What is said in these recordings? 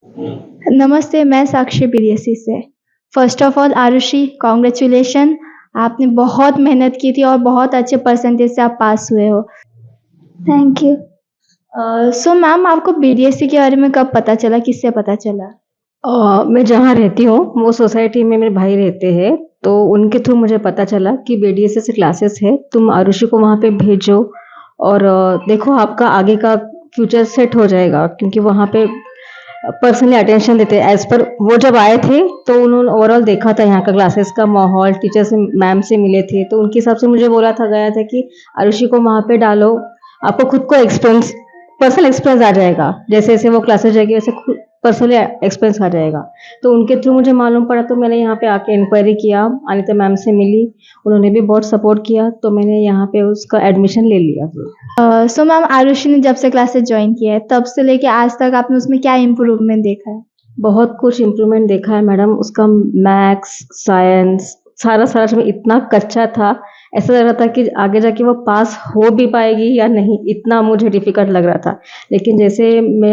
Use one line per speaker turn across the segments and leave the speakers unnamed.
नमस्ते, मैं साक्षी बीडीएससी से। First of all Arushi congratulation, आपने बहुत मेहनत की थी और बहुत अच्छे परसेंटेज से आप पास हुए हो।
Thank you.
सो मैम आपको बीडीएससी के बारे में कब पता चला, किससे पता चला?
मैं जहाँ रहती हूँ वो सोसाइटी में मेरे भाई रहते हैं, तो उनके थ्रू मुझे पता चला कि बीडीएसएस से क्लासेस है, तुम आरुषि को वहाँ पे भेजो और देखो आपका आगे का फ्यूचर सेट हो जाएगा, क्योंकि वहाँ पे पर्सनली अटेंशन देते हैं। एज पर वो जब आए थे तो उन्होंने ओवरऑल देखा था यहाँ का क्लासेस का माहौल, टीचर से मैम से मिले थे, तो उनके हिसाब से मुझे बोला था गया था कि आरुषि को वहाँ पे डालो, आपको खुद को एक्सपीरियंस पर्सनल एक्सपीरियंस आ जाएगा, जैसे जैसे वो क्लासेस जाएगी वैसे पर्सनली एक्सपीरियंस आ जाएगा। तो उनके थ्रू मुझे मालूम पड़ा, तो मैंने यहाँ पे आके इंक्वायरी किया, अनिता मैम से मिली, उन्होंने भी बहुत सपोर्ट किया, तो मैंने यहाँ पे उसका एडमिशन ले लिया।
सो मैम आरुषि ने जब से क्लासेस ज्वाइन किया है तब से लेके आज तक आपने उसमें क्या इम्प्रूवमेंट देखा है?
बहुत कुछ इम्प्रूवमेंट देखा है मैडम, उसका मैथ्स, साइंस सारा समय इतना कच्चा था, ऐसा लग रहा था कि आगे जाके वो पास हो भी पाएगी या नहीं, इतना मुझे डिफिकल्ट लग रहा था। लेकिन जैसे मैं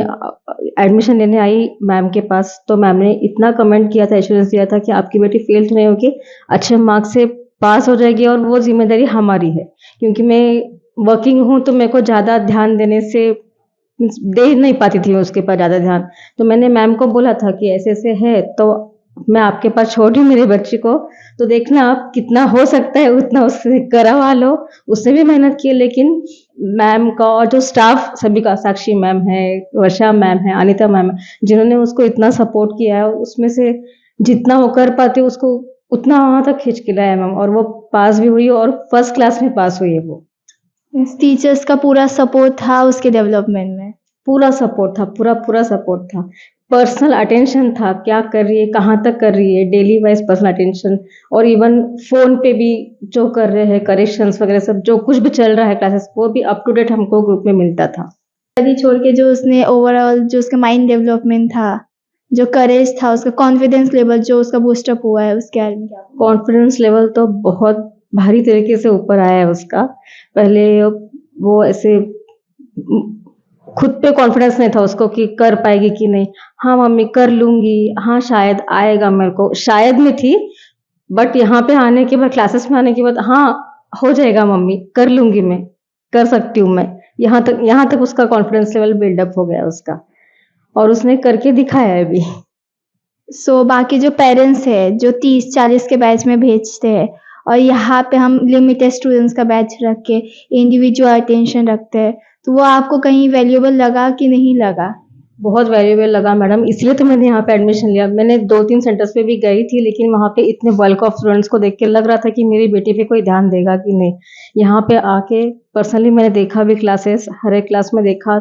एडमिशन लेने आई मैम के पास, तो मैम ने इतना कमेंट किया था, एश्योरेंस दिया था कि आपकी बेटी फेल तो नहीं होगी, अच्छे मार्क्स से पास हो जाएगी और वो जिम्मेदारी हमारी है, क्योंकि मैं वर्किंग हूँ तो मेरे को ज़्यादा ध्यान देने से दे नहीं पाती थी मैं उसके पास ज़्यादा ध्यान। तो मैंने मैम को बोला था कि ऐसे ऐसे है, तो मैं आपके पास छोड़ रही हूँ मेरी बच्ची को, तो देखना आप कितना हो सकता है उतना उससे करवा लो। उसने भी मेहनत की, लेकिन मैम का और जो स्टाफ सभी का, साक्षी मैम है, वर्षा मैम है, अनिता मैम है, जिन्होंने उसको इतना सपोर्ट किया है, उसमें से जितना वो कर पाते उसको उतना वहां तक खींच के लाया मैम, और वो पास भी हुई और फर्स्ट क्लास में पास हुई है वो।
टीचर्स का पूरा सपोर्ट था उसके डेवलपमेंट में?
पूरा सपोर्ट था, पूरा पूरा सपोर्ट था, पर्सनल अटेंशन था, क्या कर रही है, कहाँ तक कर रही है, डेली वाइज पर्सनल अटेंशन, और इवन फोन पे भी जो कर रहे हैं करेक्शंस वगैरह सब जो कुछ भी चल रहा है क्लासेस, वो भी अप टू डेट हमको ग्रुप में मिलता था।
स्टडी छोड़ के जो उसने ओवरऑल जो उसका माइंड डेवलपमेंट था, जो करेज था, उसका कॉन्फिडेंस लेवल जो उसका बूस्टअप हुआ है, उसके बारे में क्या?
कॉन्फिडेंस लेवल तो बहुत भारी तरीके से ऊपर आया है उसका। पहले वो ऐसे खुद पे कॉन्फिडेंस नहीं था उसको कि कर पाएगी कि नहीं। हाँ मम्मी कर लूंगी, हाँ शायद आएगा, मेरे को शायद में थी, बट यहाँ पे आने के बाद, क्लासेस में आने के बाद, हाँ हो जाएगा मम्मी, कर लूंगी, मैं कर सकती हूँ मैं, यहाँ तक उसका कॉन्फिडेंस लेवल बिल्डअप हो गया उसका, और उसने करके दिखाया है अभी।
सो बाकी जो पेरेंट्स है जो 30-40 के बैच में भेजते हैं और यहाँ पे हम लिमिटेड स्टूडेंट्स का बैच रख के इंडिविजुअल अटेंशन रखते हैं, तो वो आपको कहीं वैल्यूएबल लगा कि नहीं लगा?
बहुत वैल्यूएबल लगा मैडम, इसलिए तो मैंने यहाँ पे एडमिशन लिया। मैंने 2-3 सेंटर्स पे भी गई थी, लेकिन वहाँ पे इतने बल्क ऑफ स्टूडेंट्स को देख के लग रहा था कि मेरी बेटी पे कोई ध्यान देगा कि नहीं। यहाँ पे आके पर्सनली मैंने देखा भी क्लासेस, हर एक क्लास में देखा,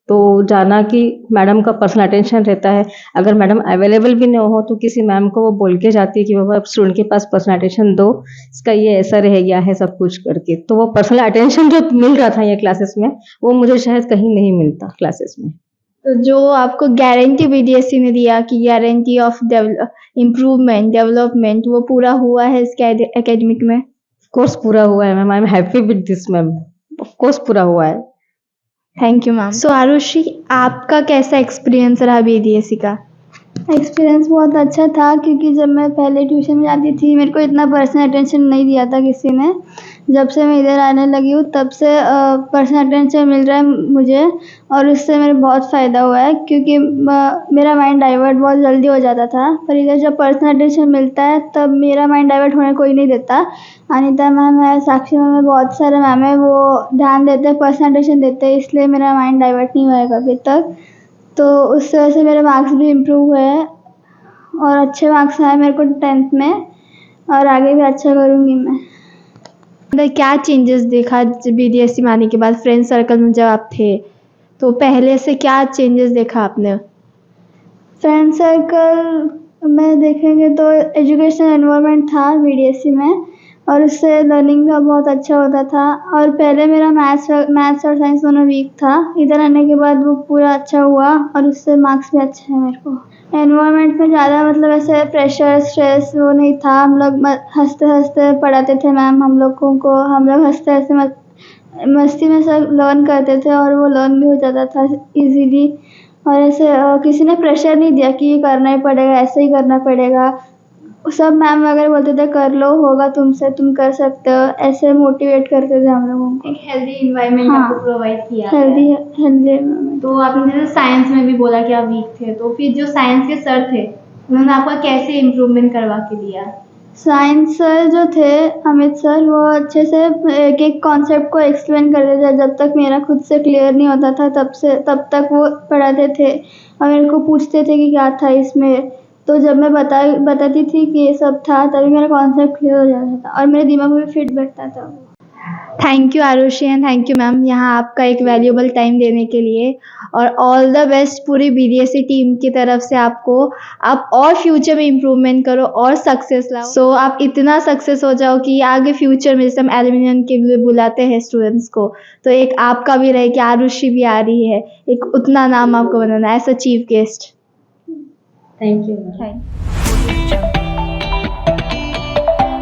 तो जाना कि मैडम का पर्सनल अटेंशन रहता है। अगर मैडम अवेलेबल भी नहीं हो तो किसी मैम को वो बोल के जाती है कि बाबा स्टूडेंट के पास पर्सनल अटेंशन दो, इसका ये ऐसा रह गया है सब कुछ करके। तो वो पर्सनल अटेंशन जो मिल रहा था ये क्लासेस में, वो मुझे शायद कहीं नहीं मिलता क्लासेस में।
तो जो आपको गारंटी बीडीएससी ने दिया कि गारंटी ऑफ इम्प्रूवमेंट डेवलपमेंट, वो पूरा हुआ है इसके एकेडमिक में?
कोर्स पूरा हुआ है ma'am, I am happy with this ma'am, of course पूरा हुआ है।
Thank you ma'am. So Arushi आपका कैसा एक्सपीरियंस रहा बीडीएससी का?
एक्सपीरियंस बहुत अच्छा था, क्योंकि जब मैं पहले ट्यूशन में जाती थी मेरे को इतना पर्सनल अटेंशन नहीं दिया था किसी ने। जब से मैं इधर आने लगी हूँ तब से पर्सनल अटेंशन मिल रहा है मुझे, और उससे मेरे बहुत फ़ायदा हुआ है, क्योंकि मेरा माइंड डाइवर्ट बहुत जल्दी हो जाता था, पर इधर जब पर्सनल अटेंशन मिलता है तब मेरा माइंड डाइवर्ट होने कोई नहीं देता। अनिता मैम है, साक्षी मैम है, बहुत सारे मैम है, वो ध्यान देते हैं, पर्सनल अटेंशन देते हैं, इसलिए मेरा माइंड डाइवर्ट नहीं हुआ अभी तक। तो उस वजह से मेरे मार्क्स भी इम्प्रूव हुए हैं और अच्छे मार्क्स आए मेरे को 10th में, और आगे भी अच्छा करूँगी मैं।
अंदर क्या चेंजेस देखा बीडीएससी में आने के बाद? फ्रेंड सर्कल में जब आप थे तो पहले से क्या चेंजेस देखा आपने?
फ्रेंड सर्कल में देखेंगे तो एजुकेशनल एनवायरनमेंट था बीडीएससी में, और उससे लर्निंग भी बहुत अच्छा होता था। और पहले मेरा मैथ्स और साइंस दोनों वीक था, इधर आने के बाद वो पूरा अच्छा हुआ, और उससे मार्क्स भी अच्छे हैं मेरे को। एनवायरनमेंट में ज़्यादा मतलब ऐसे प्रेशर स्ट्रेस वो नहीं था, हम लोग हंसते हंसते पढ़ाते थे मैम हम लोगों को, हम लोग हंसते हंसते मस्ती में सब लर्न करते थे, और वो लर्न भी हो जाता था इजीली।
और ऐसे किसी ने प्रेशर नहीं दिया कि ये करना ही पड़ेगा, ऐसे ही करना पड़ेगा। सब मैम वगैरह बोलते थे कर लो, होगा तुमसे, तुम कर सकते हो, ऐसे मोटिवेट करते थे हम लोगों को।
एक हेल्दी इन्वायरमेंट
हाँ,
आपको प्रोवाइड किया गया
हेल्दी
है।
Healthy environment।
तो आपने जैसे साइंस में भी बोला कि आप वीक थे, तो फिर जो साइंस के सर थे उन्होंने आपका कैसे इम्प्रूवमेंट करवा के दिया?
साइंस सर जो थे अमित सर, वो अच्छे से एक एक कॉन्सेप्ट को एक्सप्लेन करते थे। जब तक मेरा खुद से क्लियर नहीं होता था तब तक वो पढ़ाते थे और मेरे को पूछते थे कि क्या था इसमें। तो जब मैं बताती थी कि ये सब था, तभी मेरा कॉन्सेप्ट क्लियर हो जाता था और मेरे दिमाग में फिट बैठता था। Thank you Arushi and thank you ma'am, यहाँ आपका एक वैल्यूएबल टाइम देने के लिए। और ऑल द बेस्ट पूरी बीडीएससी टीम की तरफ से आपको। आप और फ्यूचर में इम्प्रूवमेंट करो और सक्सेस लाओ। सो आप इतना सक्सेस हो जाओ कि आगे फ्यूचर में जैसे हम एल्यूमिनियम के लिए बुलाते हैं स्टूडेंट्स को, तो एक आपका भी रहे कि आरुषि भी आ रही है, एक उतना नाम आपको बनाना है as a chief guest.
Thank you.
Thank you.